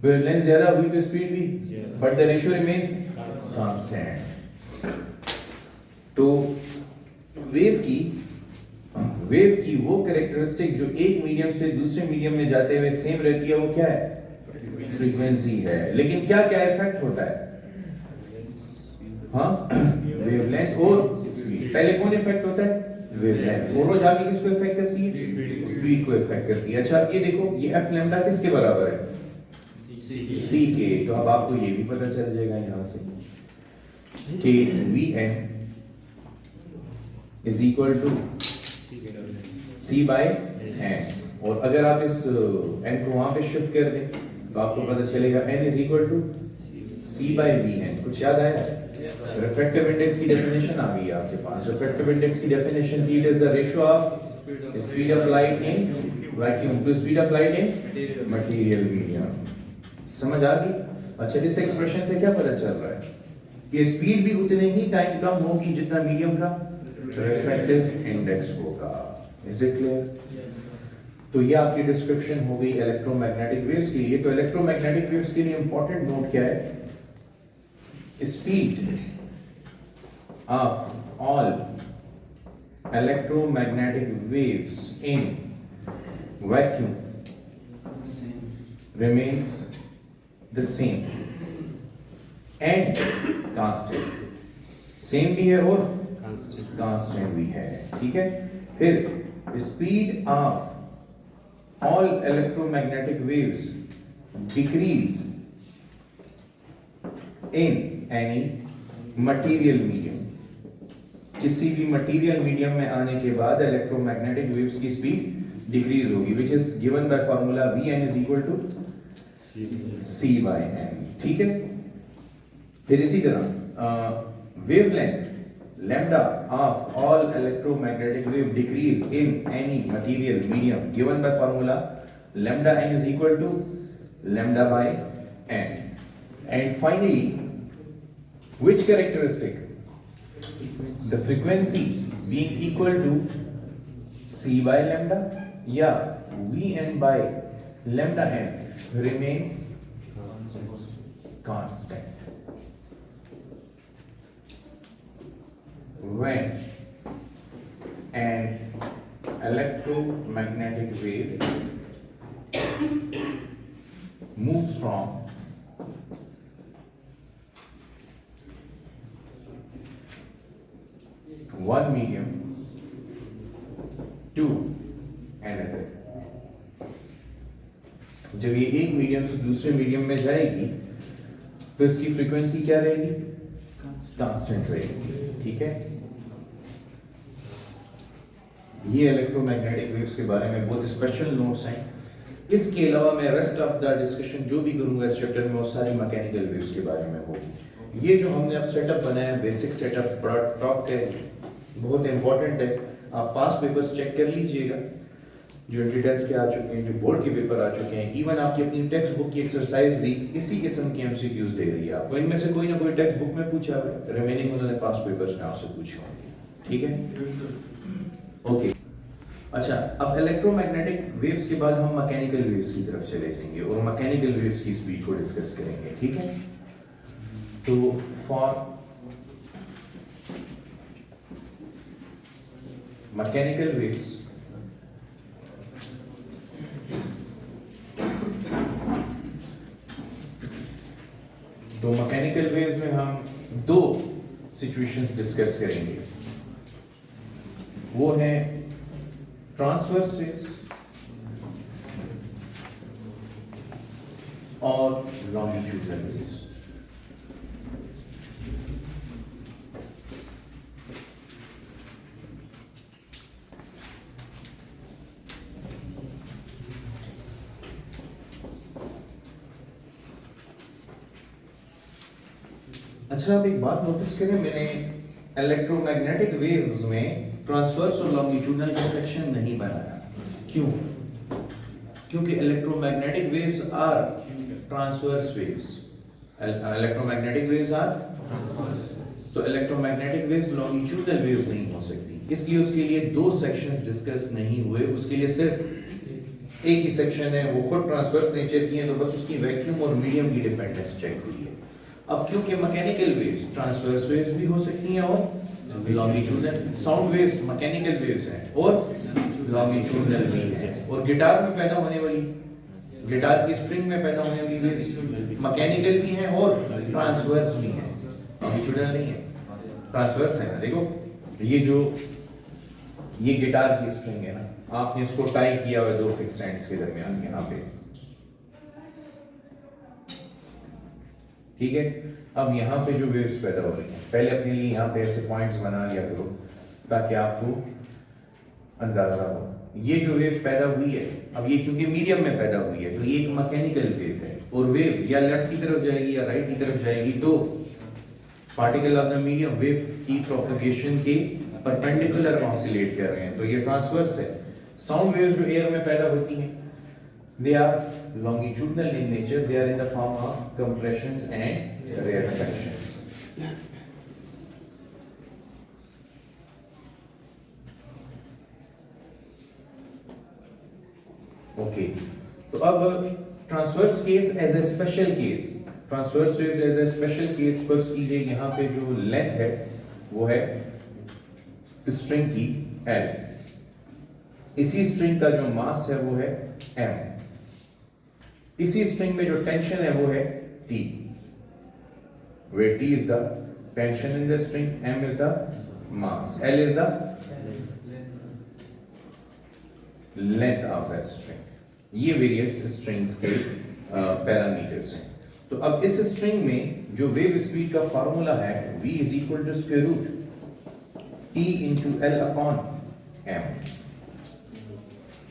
Speaker 1: वेवलेंथ ज्यादा हुई तो स्पीड भी, but the ratio remains constant. तो वेव की वो कैरेक्टरिस्टिक जो एक मीडियम से दूसरे मीडियम में जाते हुए सेम रहती है, वो क्या है, फ्रीक्वेंसी है। लेकिन क्या क्या इफेक्ट होता है, हाँ, वेवलेंथ और स्पीड। पहले कौन इफेक्ट होता है, वेवलेंथ, और वो जाके किसको इफेक्ट करती है, स्पीड को इफेक्ट करती है। अच्छा अब ये देखो, ये एफ लैम्डा किसके बराबर है, सी के। तो अब आपको ये भी पता चल जाएगा यहां से कि Vn is equal to C by n, और अगर आप इस n को वहां पे शिफ्ट कर दें तो आपको पता चलेगा n is equal to C by Vn। कुछ याद आया? रिफ्रैक्टिव इंडेक्स की डेफिनेशन आ गई है आपके पास। रिफ्रैक्टिव इंडेक्स की डेफिनेशन थी, it is the ratio of speed of light in vacuum to speed of light in material medium. समझ आ गई? अच्छा इस एक्सप्रेशन से क्या पता चल रहा है कि स्पीड भी उतने ही टाइम कम होगी जितना मीडियम का रिफ्रैक्टिव इंडेक्स होगा। Is it clear? तो ये आपकी डिस्क्रिप्शन हो गई इलेक्ट्रोमैग्नेटिक वेव्स के लिए। तो इलेक्ट्रोमैग्नेटिक वेव्स के लिए इंपॉर्टेंट नोट क्या है, speed of all electromagnetic waves in vacuum remains the same and constant। Same भी है और कांस्टेंट भी है, ठीक है। फिर speed of all electromagnetic waves decrease in any material medium. किसी भी मटेरियल मीडियम में आने के बाद इलेक्ट्रोमैग्नेटिक वेव्स की स्पीड डिक्रीज होगी, which is given by formula Vn is equal to C by n, ठीक है। फिर इसी तरह wavelength lambda of all electromagnetic wave decrease in any material medium given by formula lambda n is equal to lambda by n। And finally, which characteristic, the frequency being equal to C by lambda या Vn by lambda n remains constant when an electromagnetic wave moves from one medium to another। जब ये एक medium से दूसरे medium में जाएगी तो इसकी फ्रीक्वेंसी क्या रहेगी, कांस्टेंट रहेगी, ठीक है। ये इलेक्ट्रोमैग्नेटिक वेव्स के बारे में बहुत स्पेशल नोट्स हैं। इसके अलावा मैं रेस्ट ऑफ द डिस्कशन जो भी करूंगा इस चैप्टर में वो सारी मैकेनिकल वेव्स के बारे में होगी। ये जो हमने अब सेटअप बनाया है, बेसिक सेटअप बड़ा टॉप है, बहुत इंपॉर्टेंट है। आप पास पेपर्स चेक कर लीजिएगा जो एंट्री टेस्ट के आ चुके हैं, जो बोर्ड के पेपर आ चुके हैं, इवन आपकी अपनी टेक्स्ट बुक की एक्सरसाइज भी इसी किस्म की एमसीक्यूज दे रही है आपको। इनमें से कोई ना कोई टेक्स्ट बुक में पूछा हुआ है, रिमेनिंग उन्होंने पास्ट पेपर्स में आपसे पूछे होंगे, ठीक है? ओके, अच्छा, अब इलेक्ट्रोमैग्नेटिक वेव्स के बाद हम मैकेनिकल वेव्स की तरफ चले जाएंगे और मैकेनिकल वेव्स की स्पीड को डिस्कस करेंगे, ठीक है? तो फॉर मैकेनिकल वेव्स तो मैकेनिकल वेव्स में हम दो सिचुएशंस डिस्कस करेंगे, वो है ट्रांसवर्स वेव्स और लॉन्गिट्यूडनल वेव्स। अच्छा, आप एक बात नोटिस करें, मैंने इलेक्ट्रोमैग्नेटिक वेव्स में ट्रांसवर्स और लॉन्गिट्यूडनल का सेक्शन नहीं बनाया। क्यों? क्योंकि electromagnetic waves are transverse waves, electromagnetic waves are, तो इलेक्ट्रोमैग्नेटिक वेव्स लॉन्गिट्यूडनल वेव्स नहीं हो सकती, इसलिए उसके लिए दो सेक्शंस डिस्कस नहीं हुए। उसके लिए सिर्फ एक ही सेक्शन है, वो खुद ट्रांसवर्स नेचर की है, तो बस उसकी वैक्यूम और मीडियम की डिपेंडेंस चेक हुई है। अब क्योंकि मैकेनिकल वेव्स ट्रांसवर्स वेव्स भी हो सकती हैं और longitudinal, sound waves mechanical waves हैं और लॉन्गिट्यूडनल भी हैं, और गिटार में पैदा होने वाली, गिटार की स्ट्रिंग में पैदा होने वाली वेव्स मैकेनिकल भी हैं और ट्रांसवर्स भी हैं, लॉन्गिट्यूडनल नहीं है, ट्रांसवर्स है ना। देखो ये जो ये गिटार की स्ट्रिंग है ना, आपने इसको टाई किया हुआ है दो फिक्स एंड्स के दरमियान यहाँ पे, ठीक है? अब यहाँ पे जो वेव्स पैदा हो रही हैं, पहले अपने लिए यहाँ पे ऐसे पॉइंट्स बना लिया करो ताकि आपको अंदाजा हो। ये जो वेव पैदा हुई है, अब ये क्योंकि मीडियम में पैदा हुई है, तो ये एक मैकेनिकल वेव है, और वेव या लेफ्ट की तरफ जाएगी या राइट की तरफ जाएगी, तो particle of the medium wave की प्रोपगेशन के परपेंडिकुलर ऑसिलेट कर रहे हैं, तो ये ट्रांसवर्स है। साउंड वेव्स जो एयर में पैदा होती हैं, they are longitudinal in nature, they are in the form of compressions and rarefactions. Okay, तो अब transverse case as a special case, transverse waves as a special case first कीजिए। यहाँ पे जो लेंथ है वो है स्ट्रिंग की L, इसी स्ट्रिंग का जो मास है वो है M, इसी स्ट्रिंग में जो टेंशन है वो है T, where T is the tension in the string, M is the mass, L is the length of the string। ये वेरियस स्ट्रिंग्स के पैरामीटर्स हैं। तो अब इस स्ट्रिंग में जो वेव स्पीड का फार्मूला है v is equal to square root T into L upon M,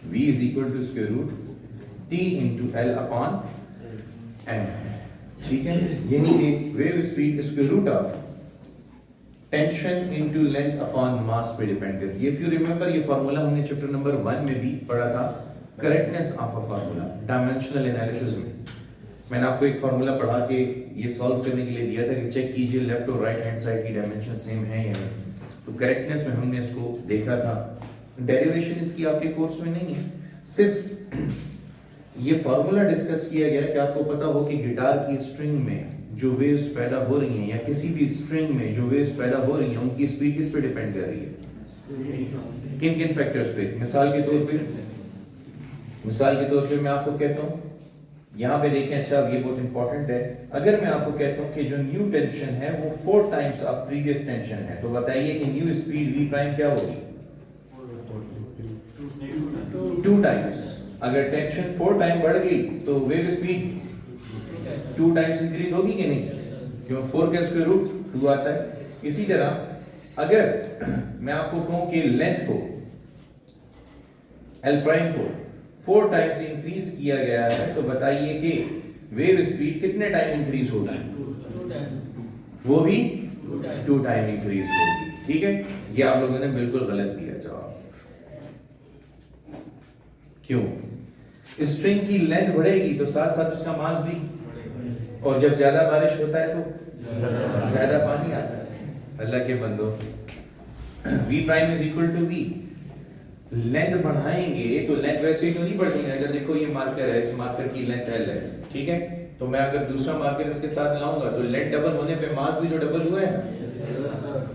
Speaker 1: v is equal to square root T into L upon M, ठीक है? यानी कि wave speed square root of tension into length upon mass पे depend करती है। If you remember, ये formula हमने chapter number 1 में भी पढ़ा था, correctness of a formula dimensional analysis में। मैंने आपको एक फार्मूला पढ़ा के ये सॉल्व करने के लिए दिया था कि चेक कीजिए लेफ्ट और राइट हैंड साइड की डायमेंशन सेम है या नहीं, तो करेक्टनेस में हमने इसको देखा था। डेरिवेशन इसकी आपके कोर्स में नहीं है, सिर्फ ये फार्मूला डिस्कस किया गया कि आपको पता हो कि गिटार की स्ट्रिंग में जो वेव्स पैदा हो रही हैं या किसी भी स्ट्रिंग में जो वेव्स पैदा हो रही हैं उनकी स्पीड किस पे डिपेंड कर रही है, किन किन फैक्टर्स पे। मिसाल के तौर पे मैं आपको कहता हूँ, यहाँ पे देखें, अच्छा ये बहुत इंपॉर्टेंट है, अगर मैं आपको कहता हूँ कि जो न्यू टेंशन है वो 4 टाइम्स ऑफ प्रीवियस टेंशन है, तो बताइए कि न्यू स्पीड v प्राइम क्या होगी? 2 टाइम्स। अगर टेंशन 4 टाइम बढ़ गई तो वेव स्पीड 2 टाइम्स इंक्रीज होगी कि नहीं? क्यों? 4 का स्क्वायर रूट 2 आता है। इसी तरह अगर मैं आपको कहूं कि लेंथ को L प्राइम को 4 टाइम्स इंक्रीज किया गया है, तो बताइए कि वेव स्पीड कितने टाइम इंक्रीज होगी? वो भी 2 टाइम इंक्रीज होगी, ठीक है? ये आप लोगों ने बिल्कुल गलत दिया जवाब। क्यों? स्ट्रिंग की लेंथ बढ़ेगी तो साथ साथ उसका मास भी, और जब ज्यादा बारिश होता है तो ज्यादा पानी आता है। अल्लाह के बंदो, v prime is equal to v, length बढ़ाएंगे तो लेंथ वैसे ही तो नहीं बढ़ती है। अगर देखो ये मार्कर है, इस मार्कर की लेंथ l है, ठीक है, तो मैं अगर दूसरा मार्कर इसके साथ लाऊंगा तो लेंथ डबल होने पे मास भी तो डबल हुआ है ना।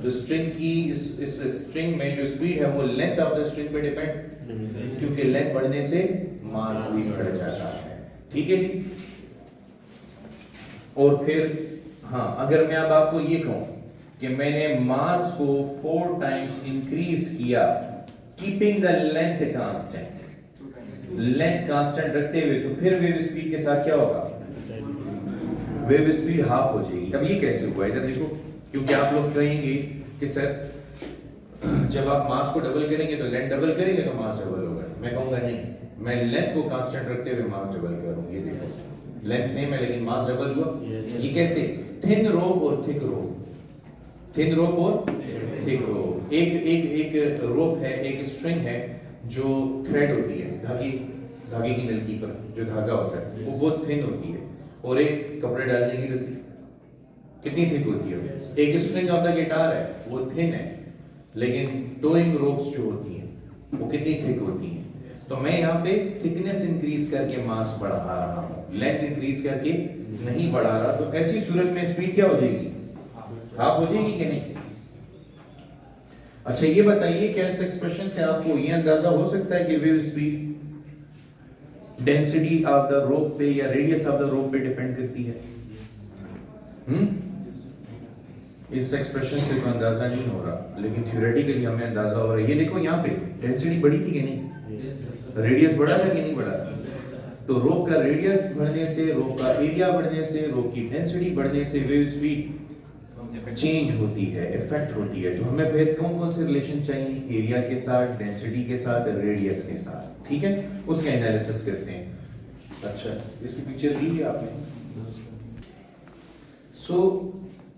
Speaker 1: तो स्ट्रिंग की इस स्ट्रिंग में जो स्पीड है वो लेंथ ऑफ द स्ट्रिंग पे डिपेंड, क्योंकि लेंथ बढ़ने से मास भी बढ़ जाता है। ठीक है जी। और फिर हाँ, अगर मैं अब आपको ये कहूं कि मैंने मास को 4 टाइम्स इंक्रीज किया keeping the length constant, length constant रखते हुए, तो फिर वेव स्पीड के साथ क्या होगा? वेव स्पीड हाफ हो जाएगी। अब ये कैसे हुआ इधर देखो, क्योंकि आप लोग कहेंगे कि सर जब आप मास को डबल करेंगे तो लेंथ डबल करेंगे तो मास डबल होगा। मैं कहूंगा नहीं, मैं लेंथ को कांस्टेंट रखते हुए मास डबल करूंगा। ये देखो लेंथ सेम है लेकिन मास डबल हुआ। ये कैसे? थिन रोप और थिक रोप, थिन रोप और थिक रोप। एक रोप है, एक स्ट्रिंग है जो थ्रेड होती है, धागे की नलकी पर जो धागा होता है वो बहुत थिन होती है, और एक कपड़े डालने की रस्सी कितनी थिक होती है। एक स्ट्रिंग ऑफ द गिटार है वो थिन है, लेकिन टोइंग रोप्स जो होती हैं वो कितनी थिक होती हैं। तो मैं यहाँ पे थिकनेस इंक्रीज करके मास बढ़ा रहा हूँ, लेंथ इंक्रीज करके नहीं बढ़ा रहा। तो ऐसी सूरत में स्पीड क्या हो जाएगी? हाफ हो जाएगी कि नहीं? अच्छा ये बताइए, क्या इस एक्सप्रेशन से आपको ये अंदाजा हो सकता है कि wave speed density of the rope पे या रेडियस ऑफ द रोप पे डिपेंड करती है? इस एक्सप्रेशन से तो अंदाजा नहीं हो रहा, लेकिन थ्योरेटिकली हमें अंदाजा हो रहा है। ये देखो यहाँ पे डेंसिटी बढ़ी थी कि नहीं? रेडियस बढ़ा था कि नहीं बढ़ा? तो रोप का रेडियस बढ़ने से, रोप का एरिया बढ़ने से, रोप की डेंसिटी बढ़ने से वेव स्पीड चेंज होती है, इफेक्ट होती है। तो हमें फिर कौन कौन से रिलेशन चाहिए? एरिया के साथ, डेंसिटी के साथ, रेडियस के साथ। ठीक है, उसका एनालिसिस करते हैं। अच्छा इसकी पिक्चर ली है आपने। सो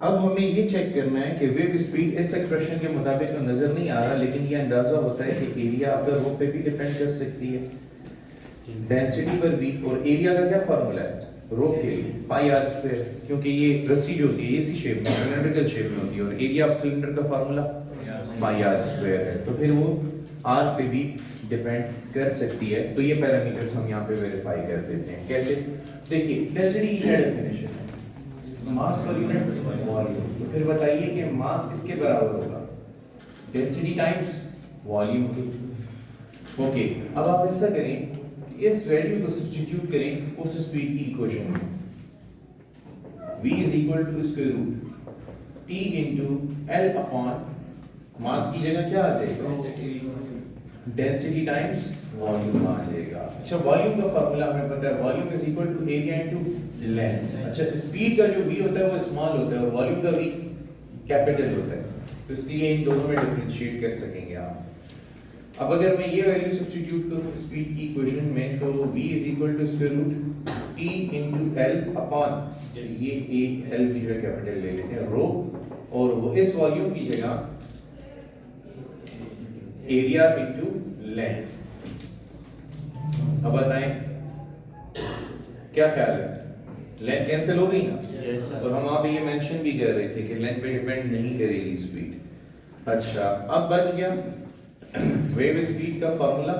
Speaker 1: अब हमें ये चेक करना है कि वेव स्पीड इस एक्सप्रेशन के मुताबिक तो नजर नहीं आ रहा, लेकिन ये अंदाजा होता है कि एरिया ऑफ द रोप पे भी डिपेंड कर सकती है, डेंसिटी पर भी। और एरिया का क्या फार्मूला है रोप के लिए? पाई आर स्क्वायर, क्योंकि ये रस्सी जो होती है इसी शेप में, सिलेंड्रिकल शेप में होती है, और एरिया ऑफ सिलेंडर का फार्मूला पाई आर स्क्वायर है। तो फिर वो आर पे भी डिपेंड कर सकती है। तो ये पैरामीटर्स हम यहाँ पे वेरीफाई कर देते हैं। कैसे? देखिए डेंसिटी की डेफिनेशन है मास पर यूनिट वॉल्यूम। तो फिर बताइए कि मास किसके बराबर होगा? डेंसिटी टाइम्स वॉल्यूम के। ओके, अब आप ऐसा करें कि इस वैल्यू को सब्स्टिट्यूट करें उस स्पीड की इक्वेशन में। v is equal to square root t into L upon मास की जगह क्या आ जाएगा? डेंसिटी टाइम्स वॉल्यूम आ जाएगा। अच्छा वॉल्यूम का फार्मूला हमें पता है, volume is equal to area into length. अच्छा स्पीड का जो v होता है वो स्मॉल होता है और वॉल्यूम का v कैपिटल होता है, तो इसलिए इन दोनों में डिफरेंशिएट कर सकेंगे आप। अब अगर मैं ये वैल्यू सब्स्टिट्यूट करूं स्पीड की इक्वेशन में, तो v is equal to square root t into L upon, ये a L की जगह कैपिटल ले लेते हैं रो, और वो इस वॉल्यूम की जगह एरिया इनटू लेंथ। अब बताएं क्या ख्याल है? लेंथ कैंसिल हो गई ना? और हम आप ये मेंशन भी कर रहे थे कि लेंथ पे डिपेंड नहीं करेगी स्पीड। अच्छा अब बच गया वेव स्पीड का फार्मूला,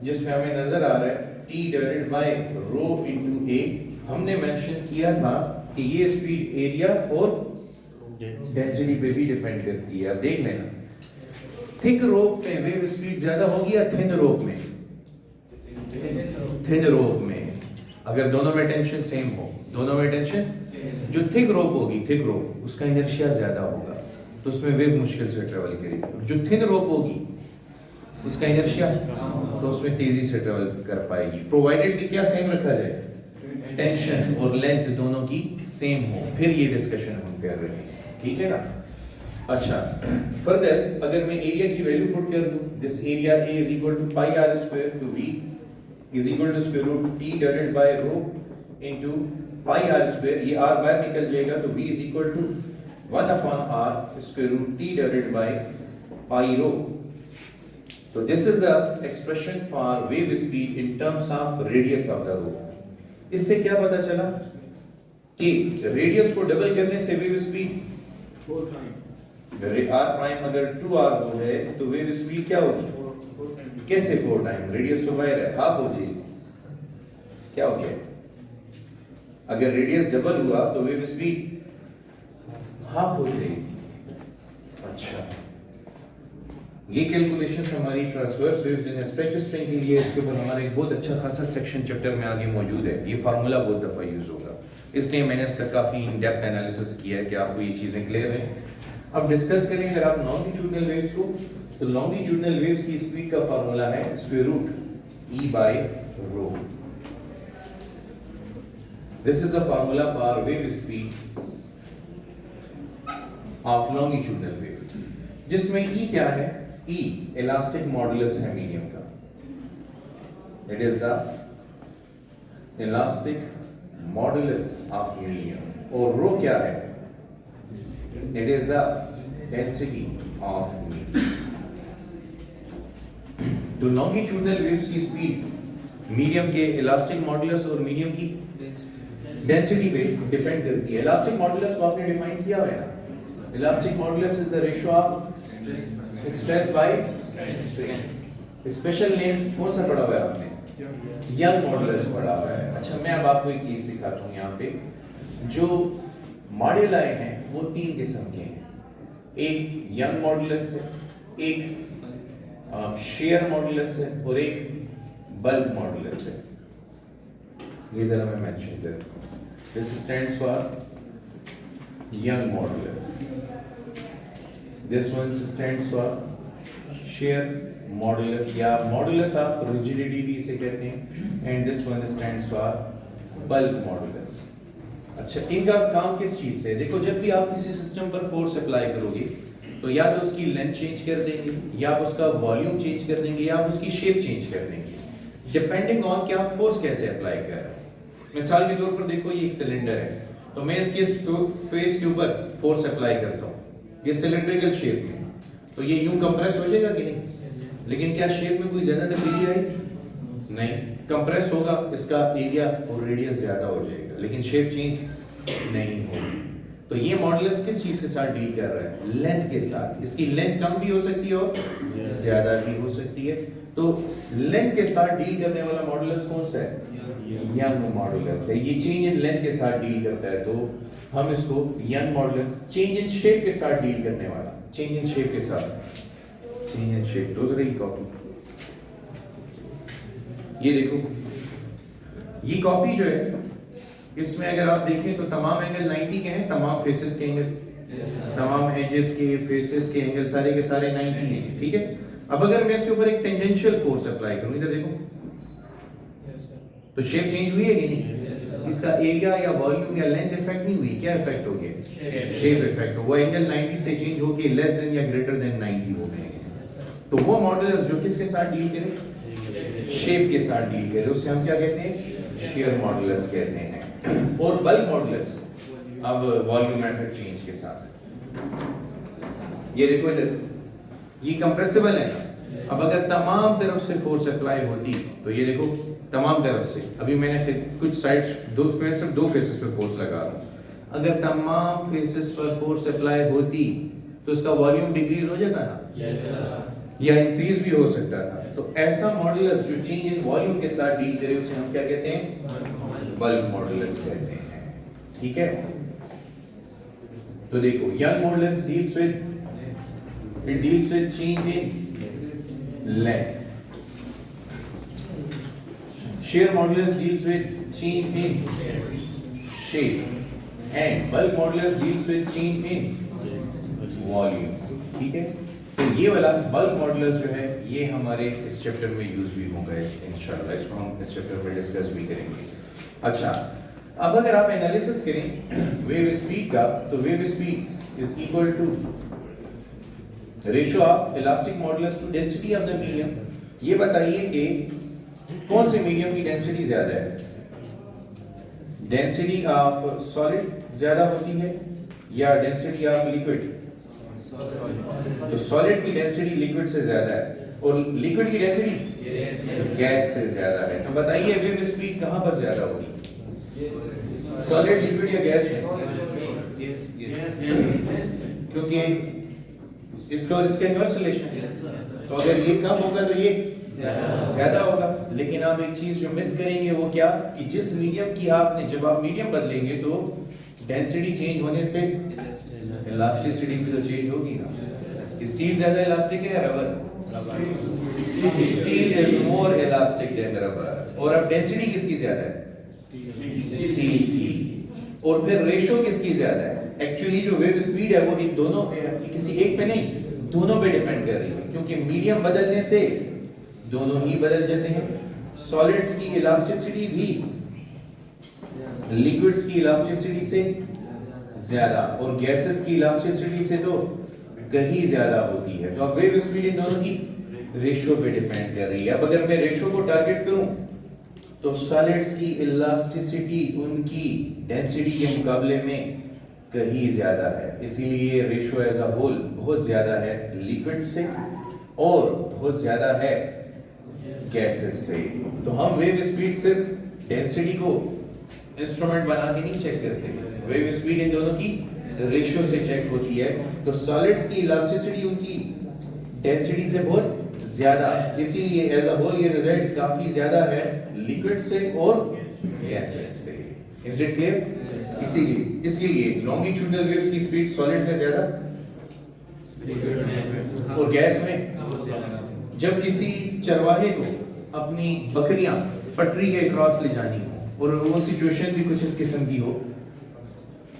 Speaker 1: जिसमें हमें नजर आ रहा है t divided by rho into a। हमने मेंशन किया था कि ये स्पीड एरिया और डेंसिटी पे भी डिपेंड करती है। अब देख लेना, थिक रोप में वेव स्पीड ज्यादा होगी या थिन रोप में? थिन रोप में। अगर दोनों में टेंशन सेम हो, दोनों में टेंशन, जो थिक रोप होगी, थिक रोप उसका इनर्शिया ज्यादा होगा, तो उसमें वेव मुश्किल से ट्रेवल करेगी। जो थिन रोप होगी उसका इनर्शिया, तो उसमें तेजी से ट्रेवल कर पाएगी, प्रोवाइडेड कि क्या सेम रखा जाए, टेंशन और लेंथ दोनों की सेम हो। फिर ये डिस्कशन हम कर रहे हैं, ठीक है ना? अच्छा फर्दर अगर मैं एरिया की वैल्यू पुट कर दूं, this area A is equal to pi R square to V is equal to square root t divided by rho into pi R square, ये r बाहर निकल जाएगा, तो V is equal to 1 upon r square root t divided by pi rho. तो this is the expression for wave speed in terms of radius of the rho. इससे क्या पता चला कि रेडियस को डबल करने से wave speed
Speaker 2: 4 time
Speaker 1: r prime अगर 2r हो जाए तो वेव स्पीड क्या होगी? कैसे 4 टाइम? रेडियस तो वायर है, हाफ हो जाएगी। क्या हो गया? अगर रेडियस डबल हुआ तो वेव स्पीड हाफ हो जाएगी। अच्छा, ये कैलकुलेशंस हमारी transverse waves in stretch string के लिए, इसके ऊपर हमारा एक बहुत अच्छा खासा सेक्शन चैप्टर में आगे मौजूद है। ये फार्मूला बहुत दफा यूज होगा, इसलिए मैंने इसका काफी इन डेप्थ एनालिसिस किया है कि आपको ये चीजें क्लियर हैं। अब डिस्कस करें अगर आप लॉन्गिट्यूडनल वेव्स को, तो लॉन्गिट्यूडनल वेव्स की स्पीड का फार्मूला है square root E by rho। This is the formula for wave speed of longitudinal wave, जिसमें E क्या है? E elastic modulus है मीडियम का, it is the elastic modulus of medium, और rho क्या है? It is the density of medium। तो longitudinal waves की स्पीड मीडियम के इलास्टिक मॉडुलस और मीडियम की डेंसिटी पे डिपेंड करती है। इलास्टिक मॉडुलस को आपने डिफाइन किया हुआ है ना, elastic modulus is the ratio of stress by strain. Special name कौन सा पढ़ा हुआ है आपने? यंग मॉडुलस पढ़ा हुआ है। अच्छा, मैं अब आपको एक चीज सिखाता हूँ यहाँ पे। जो मॉड्यूलाई हैं वो 3 किस्म के हैं, एक यंग मॉडुलस है, एक शेयर मॉडुलस है, और एक बल्क मॉडुलस है। ये जरा मैं मेंशन कर दूं। This stands for young modulus. This one stands for shear modulus या modulus of rigidity भी इसे कहते हैं, and this one stands for bulk modulus। अच्छा, इनका काम किस चीज से? देखो, जब भी आप किसी सिस्टम पर फोर्स अप्लाई करोगे तो या तो उसकी लेंथ चेंज कर देंगे, या आप उसका वॉल्यूम चेंज कर देंगे, या आप उसकी शेप चेंज कर देंगे, डिपेंडिंग ऑन कि आप फोर्स कैसे अप्लाई कर रहे हैं। मिसाल के तौर पर देखो, ये एक सिलेंडर है, तो मैं इसके फेस के ऊपर फोर्स अप्लाई करता हूँ, ये सिलेंड्रिकल शेप में, तो ये यूं कंप्रेस हो जाएगा कि नहीं? लेकिन क्या शेप में कोई ज्यादा तब्दीली आएगी? नहीं, कंप्रेस होगा, इसका एरिया और रेडियस ज्यादा हो जाएगा, लेकिन शेप चेंज नहीं होगी। तो ये मॉडुलस किस चीज के साथ डील कर रहा है? लेंथ के साथ। इसकी लेंथ कम भी हो सकती है और ज्यादा भी हो सकती है। तो लेंथ के साथ डील करने वाला मॉडुलस कौन सा है? यंग मॉडुलस है। ये चेंज इन लेंथ के साथ डील करता है, तो हम इसको young modulus. Change in shape के साथ डील करने वाला, चेंज इन शेप के साथ, चेंज इन शेप। तो जरा ये कॉपी, ये देखो, ये कॉपी जो है, इसमें अगर आप देखें तो तमाम एंगल 90 के हैं, तमाम फेसेस के एंगल, तमाम एजेस के फेसेस के एंगल सारे के सारे 90 हैं, ठीक है। अब अगर मैं इसके ऊपर एक टेंजेंशियल फोर्स अप्लाई करूं, इधर देखो, तो शेप चेंज हुई है कि नहीं? इसका एरिया या वॉल्यूम या लेंथ इफेक्ट नहीं हुई, क्या इफेक्ट हो गया? Shape effect. वो एंगल 90 से चेंज होके लेस देन या ग्रेटर देन 90 हो गए। तो वो मॉडुलस जो किसके साथ डील करे? शेप के साथ डील करे, उसे हम क्या कहते हैं? शेयर मॉडुलस कहते हैं। और बल्क मॉडुलस अब वॉल्यूमेट्रिक चेंज के साथ। ये देखो इधर, ये कंप्रेसिबल है ना। अब अगर तमाम तरफ से फोर्स अप्लाई होती, तो ये देखो तमाम तरफ से, अभी मैंने कुछ साइड्स सिर्फ दो फेसेस पे फोर्स लगा रहा हूं, अगर तमाम फेसेस पर फोर्स अप्लाई होती तो उसका वॉल्यूम डिक्रीज हो जाता ना?
Speaker 2: Yes sir.
Speaker 1: या इंक्रीज भी हो सकता था। तो ऐसा मॉडुलस जो चेंज इन वॉल्यूम के साथ डील करे, उसे हम क्या कहते हैं? बल्क मॉडुलस कहते हैं, ठीक है। तो देखो, young modulus deals with, it deals with change in length. Share modulus deals with change in shape, and bulk modulus deals with change in volume, ठीक है। तो ये वाला बल्क मॉडुलस जो है, ये हमारे इस चैप्टर में यूज भी होगा इंशाल्लाह, इसको हम इस चैप्टर में डिस्कस भी करेंगे। अच्छा, अब अगर आप एनालिसिस करें वेव स्पीड का, तो wave speed is equal to ratio of elastic modulus to density of the medium. ये बताइए कि कौन से मीडियम की डेंसिटी ज्यादा है? डेंसिटी ऑफ सॉलिड ज्यादा होती है या डेंसिटी ऑफ लिक्विड? तो सॉलिड की डेंसिटी लिक्विड से ज्यादा है, और लिक्विड की डेंसिटी गैस से ज्यादा है। तो बताइए वेव स्पीड कहाँ पर ज्यादा होगी, सॉलिड, लिक्विड या गैस में? क्योंकि इसका और इसका इन्वर्स रिलेशन है। तो अगर ये कम होगा तो ये ज्यादा होगा। लेकिन आप एक चीज जो मिस करेंगे वो क्या, कि जिस मीडियम की आपने, जब आप मीडियम बदलेंगे तो डेंसिटी चेंज होने से इलास्टिसिटी भी तो चेंज होगी ना। स्टील ज्यादा इलास्टिक है या rubber? Steel is more elastic than rubber. और अब डेंसिटी किसकी ज्यादा है? स्टील की। और फिर रेशो किसकी ज्यादा है? एक्चुअली जो वेव स्पीड है वो इन दोनों किसी एक पे नहीं, दोनों पे डिपेंड कर रही है, क्योंकि मीडियम बदलने से दोनों ही बदल जाते हैं। सॉलिड्स की इलास्टिसिटी भी लिक्विड्स की इलास्टिसिटी से ज्यादा और गैसेस की इलास्टिसिटी से तो कहीं ज्यादा होती है। तो अब वेव स्पीड इन दोनों की रेशो पे डिपेंड कर रही है। अब अगर मैं रेशो को टारगेट करूं तो सॉलिड्स की इलास्टिसिटी उनकी डेंसिटी के मुकाबले में कहीं ज्यादा है, इसीलिए रेशो एज अ होल बहुत ज्यादा है लिक्विड से और बहुत ज्यादा है गैसेस से। तो हम वेव स्पीड सिर्फ डेंसिटी को इंस्ट्रूमेंट बना के नहीं चेक करते, वेव स्पीड इन दोनों की रेशियो से चेक होती है। तो सॉलिड्स की इलास्टिसिटी उनकी डेंसिटी से बहुत ज्यादा, इसीलिए एज अ होल ये रिजल्ट काफी ज्यादा है लिक्विड से और गैसेस से। Is it clear? इसीलिए लॉन्गिट्यूडनल वेव्स की स्पीड सॉलिड में ज्यादा और गैस में। जब किसी चरवाहे को अपनी बकरियां पटरी के क्रॉस ले जानी हो और वो सिचुएशन भी कुछ इस किस्म की हो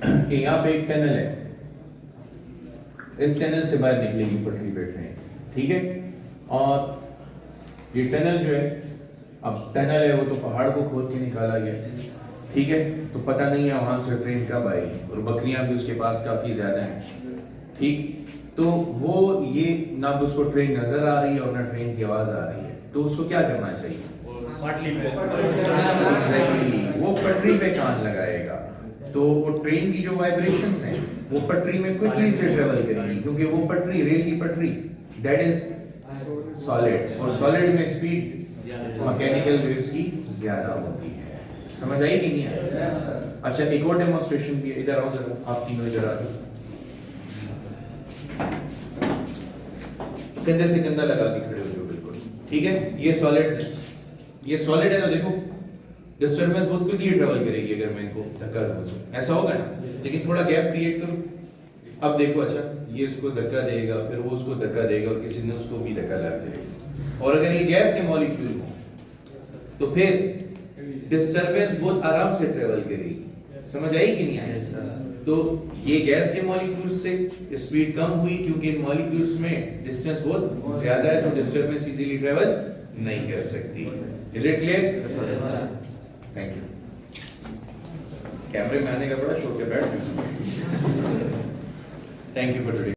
Speaker 1: कि यहाँ पे एक टनल है, इस टनल से बाहर निकलेगी पटरी पे ट्रेन, ठीक है, और ये टनल जो है, अब टनल है वो तो पहाड़ को खोद के निकाला गया, ठीक है, तो पता नहीं है वहां से ट्रेन कब आएगी और बकरियां भी उसके पास काफी ज्यादा हैं, ठीक। तो वो ये ना उसको ट्रेन नजर आ रही है और ना ट्रेन की आवाज आ रही है, तो उसको क्या करना चाहिए? Exactly, वो पटरी पे कान लगाएगा, तो वो ट्रेन की जो वाइब्रेशंस हैं वो पटरी में क्विकली से ट्रेवल करेंगी, क्योंकि वो पटरी, रेल की पटरी, दैट इज सॉलिड, और सॉलिड में स्पीड मैकेनिकल वेव्स की ज्यादा होती है। समझ आई कि नहीं आई? अच्छा, एक और डेमोन्स्ट्रेशन भी है, इधर आओ जरा, आप तीनों इधर आ जाओ, कंधे से कंधा लगा के खड़े हो जाओ, बिल्कुल, ठीक है। ये सॉलिड्स है, ये सॉलिड है ना, देखो डिस्टर्बेंस बहुत क्विकली ट्रेवल करेगी अगर मैं इनको धक्का दूं तो, ऐसा होगा ना, लेकिन थोड़ा गैप क्रिएट करो। अब देखो, अच्छा ये इसको धक्का देगा, फिर वो उसको धक्का देगा और किसी ने उसको भी धक्का लग जाएगा। और अगर ये गैस के मॉलिक्यूल हो तो फिर डिस्टर्बेंस बहुत आराम से ट्रेवल करेगी। समझ आई कि नहीं आई? तो ये गैस के मॉलिक्यूल्स से स्पीड कम हुई क्योंकि इन मॉलिक्यूल्स में डिस्टेंस बहुत ज्यादा है, तो डिस्टर्बेंस इजीली ट्रेवल नहीं कर सकती। Is it clear? Thank you. कैमरे में आने का बड़ा शौक है, बैठ। Thank you for today.